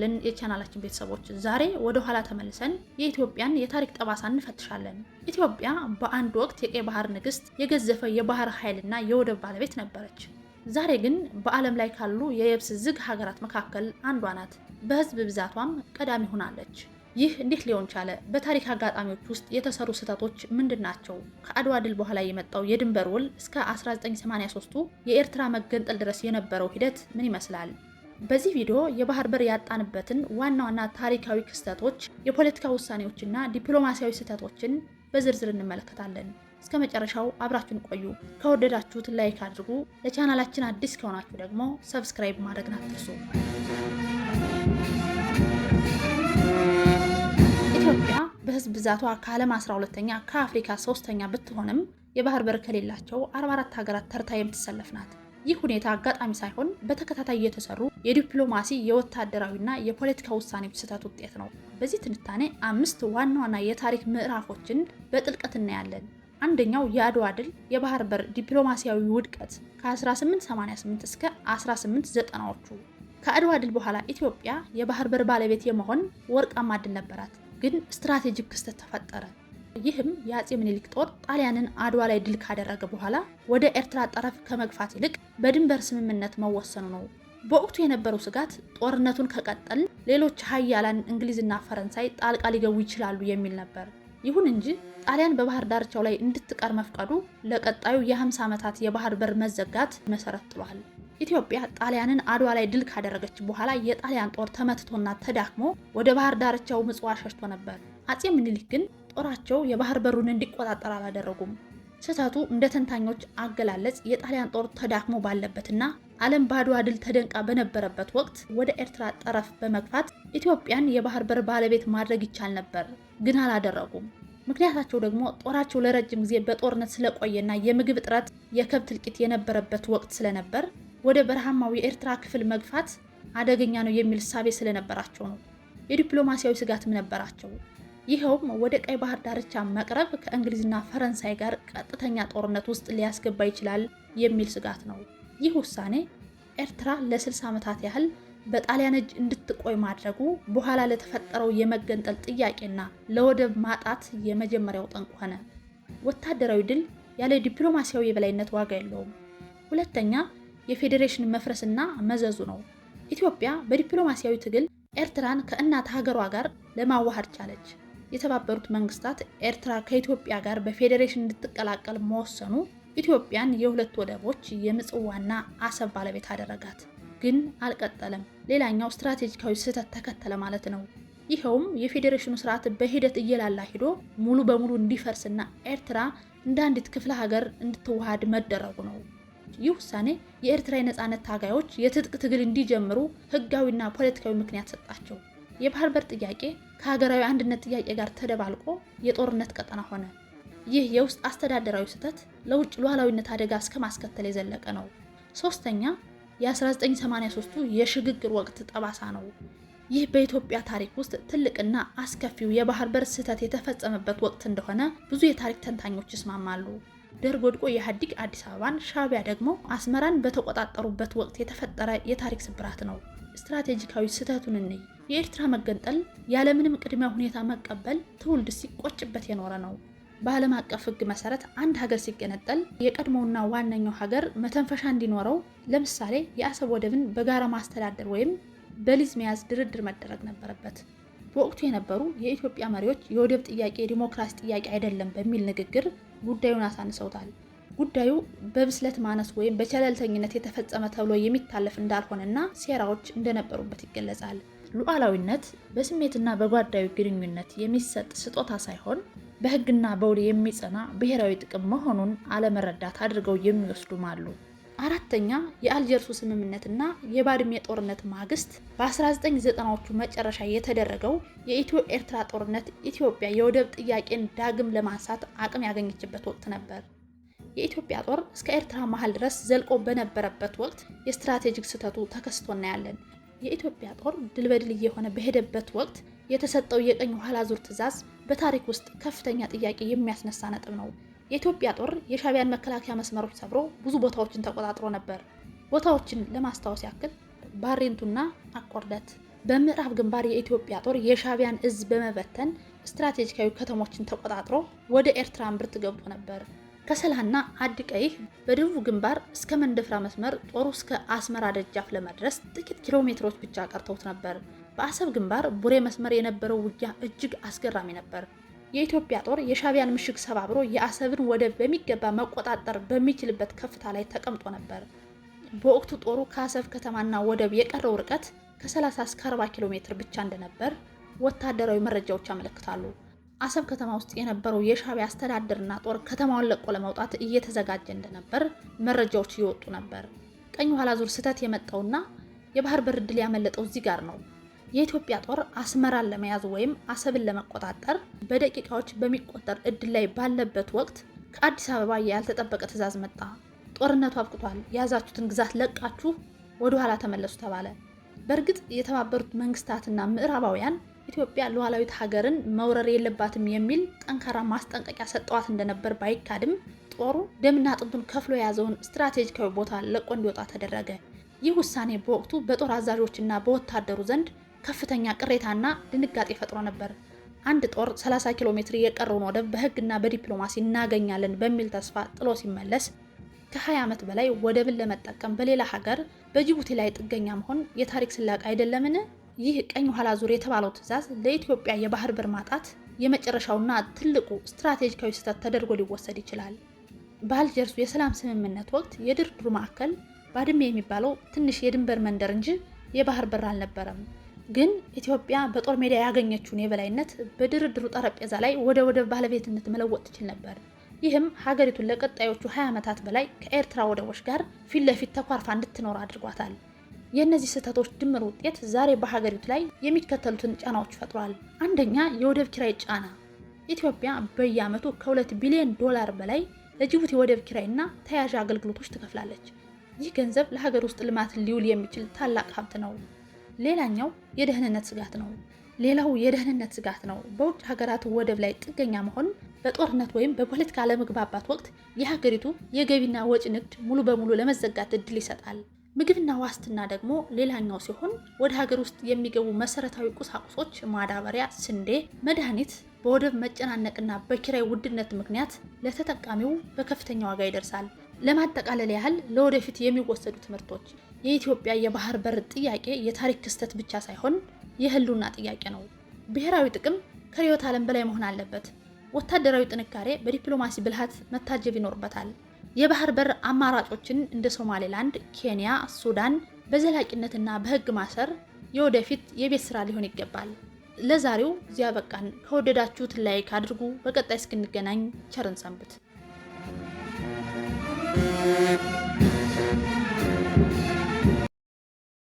ይስጥልን የቻናላችን ቤተሰቦች፣ ዛሬ ወደ ኋላ ተመልሰን የኢትዮጵያን የታሪክ ጠባሳ እንፈትሻለን። ኢትዮጵያ በአንድ ወቅት የቀይ ባህር ንግስት፣ የገዘፈ የባህር ኃይልና የወደብ ባለቤት ነበረች። ዛሬ ግን በዓለም ላይ ካሉ የየብስ ዝግ ሀገራት መካከል አንዷ ናት። በህዝብ ብዛቷም ቀዳሚ ሆናለች። ይህ እንዴት ሊሆን ቻለ? በታሪክ አጋጣሚዎች ውስጥ የተሰሩ ስህተቶች ምንድናቸው? ከአድዋ ድል በኋላ የመጣው የድንበር ውል እስከ 1983ቱ የኤርትራ መገንጠል ድረስ የነበረው ሂደት ምን ይመስላል? በዚህ ቪዲዮ የባህር በር ያጣንበትን ዋና ዋና ታሪካዊ ክስተቶች፣ የፖለቲካ ውሳኔዎችና ዲፕሎማሲያዊ ስህተቶችን በዝርዝር እንመለከታለን። እስከ መጨረሻው አብራችሁን ቆዩ። ከወደዳችሁት ላይክ አድርጉ። ለቻናላችን አዲስ ከሆናችሁ ደግሞ ሰብስክራይብ ማድረግን አትርሱ። ኢትዮጵያ በህዝብ ብዛቷ ከዓለም 12ኛ ከአፍሪካ 3ኛ ብትሆንም የባህር በር ከሌላቸው 44 ሀገራት ተርታ የምትሰለፍ ናት። ይህ ሁኔታ አጋጣሚ ሳይሆን በተከታታይ የተሰሩ የዲፕሎማሲ የወታደራዊና የፖለቲካ ውሳኔዎች ስህተት ውጤት ነው። በዚህ ትንታኔ 5 ዋና ዋና የታሪክ ምዕራፎችን በጥልቀት እናያለን። አንደኛው የአድዋ ድል የባህር በር ዲፕሎማሲያዊ ውድቀት ከ1888 እስከ 1890ዎቹ። ከአድዋ ድል በኋላ ኢትዮጵያ የባህር በር ባለቤት የመሆን ወርቃማ ድል ነበራት። ግን ስትራቴጂክ ክስተት ተፈጠረ። ይህም የአፄ ምኒልክ ጦር ጣሊያንን አድዋ ላይ ድል ካደረገ በኋላ ወደ ኤርትራ ጠረፍ ከመግፋት ይልቅ በድንበር ስምምነት መወሰኑ ነው። በወቅቱ የነበረው ስጋት ጦርነቱን ከቀጠል ሌሎች ሀያላን እንግሊዝና ፈረንሳይ ጣልቃ ሊገቡ ይችላሉ የሚል ነበር። ይሁን እንጂ ጣሊያን በባህር ዳርቻው ላይ እንድትቀር መፍቀዱ ለቀጣዩ የ50 ዓመታት የባህር በር መዘጋት መሰረት ጥሏል። ኢትዮጵያ ጣሊያንን አድዋ ላይ ድል ካደረገች በኋላ የጣሊያን ጦር ተመትቶና ተዳክሞ ወደ ባህር ዳርቻው ምጽዋ ሸሽቶ ነበር። አፄ ምኒልክ ግን ጦራቸው የባህር በሩን እንዲቆጣጠር አላደረጉም። ስህተቱ እንደ ተንታኞች አገላለጽ የጣሊያን ጦር ተዳክሞ ባለበትና ዓለም በአድዋ ድል ተደንቃ በነበረበት ወቅት ወደ ኤርትራ ጠረፍ በመግፋት ኢትዮጵያን የባህር በር ባለቤት ማድረግ ይቻል ነበር፣ ግን አላደረጉም። ምክንያታቸው ደግሞ ጦራቸው ለረጅም ጊዜ በጦርነት ስለቆየና የምግብ እጥረት፣ የከብት እልቂት የነበረበት ወቅት ስለነበር ወደ በረሃማው የኤርትራ ክፍል መግፋት አደገኛ ነው የሚል እሳቤ ስለነበራቸው ነው። የዲፕሎማሲያዊ ስጋትም ነበራቸው። ይኸውም ወደ ቀይ ባህር ዳርቻ መቅረብ ከእንግሊዝና ፈረንሳይ ጋር ቀጥተኛ ጦርነት ውስጥ ሊያስገባ ይችላል የሚል ስጋት ነው። ይህ ውሳኔ ኤርትራ ለ60 ዓመታት ያህል በጣሊያን እጅ እንድትቆይ ማድረጉ በኋላ ለተፈጠረው የመገንጠል ጥያቄና ለወደብ ማጣት የመጀመሪያው ጠንቅ ሆነ። ወታደራዊ ድል ያለ ዲፕሎማሲያዊ የበላይነት ዋጋ የለውም። ሁለተኛ የፌዴሬሽን መፍረስና መዘዙ ነው። ኢትዮጵያ በዲፕሎማሲያዊ ትግል ኤርትራን ከእናት ሀገሯ ጋር ለማዋሃድ ቻለች። የተባበሩት መንግስታት ኤርትራ ከኢትዮጵያ ጋር በፌዴሬሽን እንድትቀላቀል መወሰኑ ኢትዮጵያን የሁለት ወደቦች የምጽዋና አሰብ ባለቤት አደረጋት። ግን አልቀጠለም። ሌላኛው ስትራቴጂካዊ ስህተት ተከተለ ማለት ነው። ይኸውም የፌዴሬሽኑ ስርዓት በሂደት እየላላ ሄዶ ሙሉ በሙሉ እንዲፈርስና ኤርትራ እንደ አንዲት ክፍለ ሀገር እንድትዋሃድ መደረጉ ነው። ይህ ውሳኔ የኤርትራ የነጻነት ታጋዮች የትጥቅ ትግል እንዲጀምሩ ህጋዊና ፖለቲካዊ ምክንያት ሰጣቸው። የባህር በር ጥያቄ ከሀገራዊ አንድነት ጥያቄ ጋር ተደባልቆ የጦርነት ቀጠና ሆነ። ይህ የውስጥ አስተዳደራዊ ስህተት ለውጭ ሉዓላዊነት አደጋ እስከ ማስከተል የዘለቀ ነው። ሶስተኛ የ1983ቱ የሽግግር ወቅት ጠባሳ ነው። ይህ በኢትዮጵያ ታሪክ ውስጥ ትልቅና አስከፊው የባህር በር ስህተት የተፈጸመበት ወቅት እንደሆነ ብዙ የታሪክ ተንታኞች ይስማማሉ። ደርግ ወድቆ የኢህአዴግ አዲስ አበባን፣ ሻዕቢያ ደግሞ አስመራን በተቆጣጠሩበት ወቅት የተፈጠረ የታሪክ ስብራት ነው። ስትራቴጂካዊ ስህተቱን እንይ። የኤርትራ መገንጠል ያለምንም ቅድመ ሁኔታ መቀበል ትውልድ ሲቆጭበት የኖረ ነው። በዓለም አቀፍ ሕግ መሰረት አንድ ሀገር ሲገነጠል የቀድሞውና ዋነኛው ሀገር መተንፈሻ እንዲኖረው፣ ለምሳሌ የአሰብ ወደብን በጋራ ማስተዳደር ወይም በሊዝ መያዝ ድርድር መደረግ ነበረበት። በወቅቱ የነበሩ የኢትዮጵያ መሪዎች የወደብ ጥያቄ የዲሞክራሲ ጥያቄ አይደለም በሚል ንግግር ጉዳዩን አሳንሰውታል። ጉዳዩ በብስለት ማነስ ወይም በቸለልተኝነት የተፈጸመ ተብሎ የሚታለፍ እንዳልሆነና ሴራዎች እንደነበሩበት ይገለጻል። ሉዓላዊነት በስሜትና በጓዳዊ ግንኙነት የሚሰጥ ስጦታ ሳይሆን በህግና በውል የሚጸና ብሔራዊ ጥቅም መሆኑን አለመረዳት አድርገው የሚወስዱም አሉ። አራተኛ የአልጀርሱ ስምምነትና የባድሜ ጦርነት ማግስት በ1990ዎቹ መጨረሻ የተደረገው የኢትዮ ኤርትራ ጦርነት ኢትዮጵያ የወደብ ጥያቄን ዳግም ለማንሳት አቅም ያገኘችበት ወቅት ነበር። የኢትዮጵያ ጦር እስከ ኤርትራ መሃል ድረስ ዘልቆ በነበረበት ወቅት የስትራቴጂክ ስህተቱ ተከስቶ እናያለን። የኢትዮጵያ ጦር ድል በድል እየሆነ በሄደበት ወቅት የተሰጠው የቀኝ ኋላ ዙር ትዕዛዝ በታሪክ ውስጥ ከፍተኛ ጥያቄ የሚያስነሳ ነጥብ ነው። የኢትዮጵያ ጦር የሻዕቢያን መከላከያ መስመሮች ሰብሮ ብዙ ቦታዎችን ተቆጣጥሮ ነበር። ቦታዎችን ለማስታወስ ያክል ባሬንቱና አቆርደት፣ በምዕራብ ግንባር የኢትዮጵያ ጦር የሻዕቢያን እዝ በመበተን ስትራቴጂካዊ ከተሞችን ተቆጣጥሮ ወደ ኤርትራ እምብርት ገብቶ ነበር። ከሰላና አዲቀይህ በደቡብ ግንባር እስከ መንደፍራ መስመር ጦሩ እስከ አስመራ ደጃፍ ለመድረስ ጥቂት ኪሎ ሜትሮች ብቻ ቀርተውት ነበር። በአሰብ ግንባር ቡሬ መስመር የነበረው ውጊያ እጅግ አስገራሚ ነበር። የኢትዮጵያ ጦር የሻዕቢያን ምሽግ ሰባብሮ የአሰብን ወደብ በሚገባ መቆጣጠር በሚችልበት ከፍታ ላይ ተቀምጦ ነበር። በወቅቱ ጦሩ ከአሰብ ከተማና ወደብ የቀረው ርቀት ከ30 እስከ 40 ኪሎ ሜትር ብቻ እንደነበር ወታደራዊ መረጃዎች ያመለክታሉ። አሰብ ከተማ ውስጥ የነበረው የሻዕቢያ አስተዳደርና ጦር ከተማውን ለቆ ለመውጣት እየተዘጋጀ እንደነበር መረጃዎች እየወጡ ነበር። ቀኝ ኋላ ዙር ስህተት የመጣውና የባህር በር ዕድል ያመለጠው እዚህ ጋር ነው። የኢትዮጵያ ጦር አስመራን ለመያዝ ወይም አሰብን ለመቆጣጠር በደቂቃዎች በሚቆጠር ዕድል ላይ ባለበት ወቅት ከአዲስ አበባ ያልተጠበቀ ትዕዛዝ መጣ። ጦርነቱ አብቅቷል፣ የያዛችሁትን ግዛት ለቃችሁ ወደ ኋላ ተመለሱ ተባለ። በእርግጥ የተባበሩት መንግስታትና ምዕራባውያን ኢትዮጵያ ሉዓላዊት ሀገርን መውረር የለባትም የሚል ጠንካራ ማስጠንቀቂያ ሰጠዋት እንደነበር ባይካድም ጦሩ ደምና አጥንቱን ከፍሎ የያዘውን ስትራቴጂካዊ ቦታ ለቆ እንዲወጣ ተደረገ። ይህ ውሳኔ በወቅቱ በጦር አዛዦችና በወታደሩ ዘንድ ከፍተኛ ቅሬታና ድንጋጤ ፈጥሮ ነበር። አንድ ጦር 30 ኪሎ ሜትር የቀረውን ወደብ በህግና በዲፕሎማሲ እናገኛለን በሚል ተስፋ ጥሎ ሲመለስ ከ20 ዓመት በላይ ወደብን ለመጠቀም በሌላ ሀገር በጅቡቲ ላይ ጥገኛ መሆን የታሪክ ስላቅ አይደለምን? ይህ ቀኝ ኋላ ዙር የተባለው ትዕዛዝ ለኢትዮጵያ የባህር በር ማጣት የመጨረሻውና ትልቁ ስትራቴጂካዊ ስህተት ተደርጎ ሊወሰድ ይችላል። በአልጀርሱ የሰላም ስምምነት ወቅት የድርድሩ ማዕከል ባድመ የሚባለው ትንሽ የድንበር መንደር እንጂ የባህር በር አልነበረም። ግን ኢትዮጵያ በጦር ሜዳ ያገኘችውን የበላይነት በድርድሩ ጠረጴዛ ላይ ወደ ወደብ ባለቤትነት መለወጥ ትችል ነበር። ይህም ሀገሪቱን ለቀጣዮቹ 20 ዓመታት በላይ ከኤርትራ ወደቦች ጋር ፊት ለፊት ተኳርፋ እንድትኖር አድርጓታል። የእነዚህ ስህተቶች ድምር ውጤት ዛሬ በሀገሪቱ ላይ የሚከተሉትን ጫናዎች ፈጥሯል። አንደኛ፣ የወደብ ኪራይ ጫና። ኢትዮጵያ በየዓመቱ ከ2 ቢሊዮን ዶላር በላይ ለጅቡቲ ወደብ ኪራይና ተያያዥ አገልግሎቶች ትከፍላለች። ይህ ገንዘብ ለሀገር ውስጥ ልማት ሊውል የሚችል ታላቅ ሀብት ነው። ሌላኛው የደህንነት ስጋት ነው። በውጭ ሀገራት ወደብ ላይ ጥገኛ መሆን በጦርነት ወይም በፖለቲካ አለመግባባት ወቅት የሀገሪቱ የገቢና ወጪ ንግድ ሙሉ በሙሉ ለመዘጋት እድል ይሰጣል። ምግብና ዋስትና ደግሞ ሌላኛው ሲሆን ወደ ሀገር ውስጥ የሚገቡ መሰረታዊ ቁሳቁሶች፣ ማዳበሪያ፣ ስንዴ፣ መድኃኒት በወደብ መጨናነቅና በኪራይ ውድነት ምክንያት ለተጠቃሚው በከፍተኛ ዋጋ ይደርሳል። ለማጠቃለል ያህል ለወደፊት የሚወሰዱ ትምህርቶች፣ የኢትዮጵያ የባህር በር ጥያቄ የታሪክ ክስተት ብቻ ሳይሆን የህልውና ጥያቄ ነው። ብሔራዊ ጥቅም ከርዕዮተ ዓለም በላይ መሆን አለበት። ወታደራዊ ጥንካሬ በዲፕሎማሲ ብልሃት መታጀብ ይኖርበታል። የባህር በር አማራጮችን እንደ ሶማሌላንድ፣ ኬንያ፣ ሱዳን በዘላቂነትና በህግ ማሰር የወደፊት የቤት ስራ ሊሆን ይገባል። ለዛሬው እዚያ በቃን። ከወደዳችሁት ላይክ አድርጉ። በቀጣይ እስክንገናኝ ቸርን ሰንብት።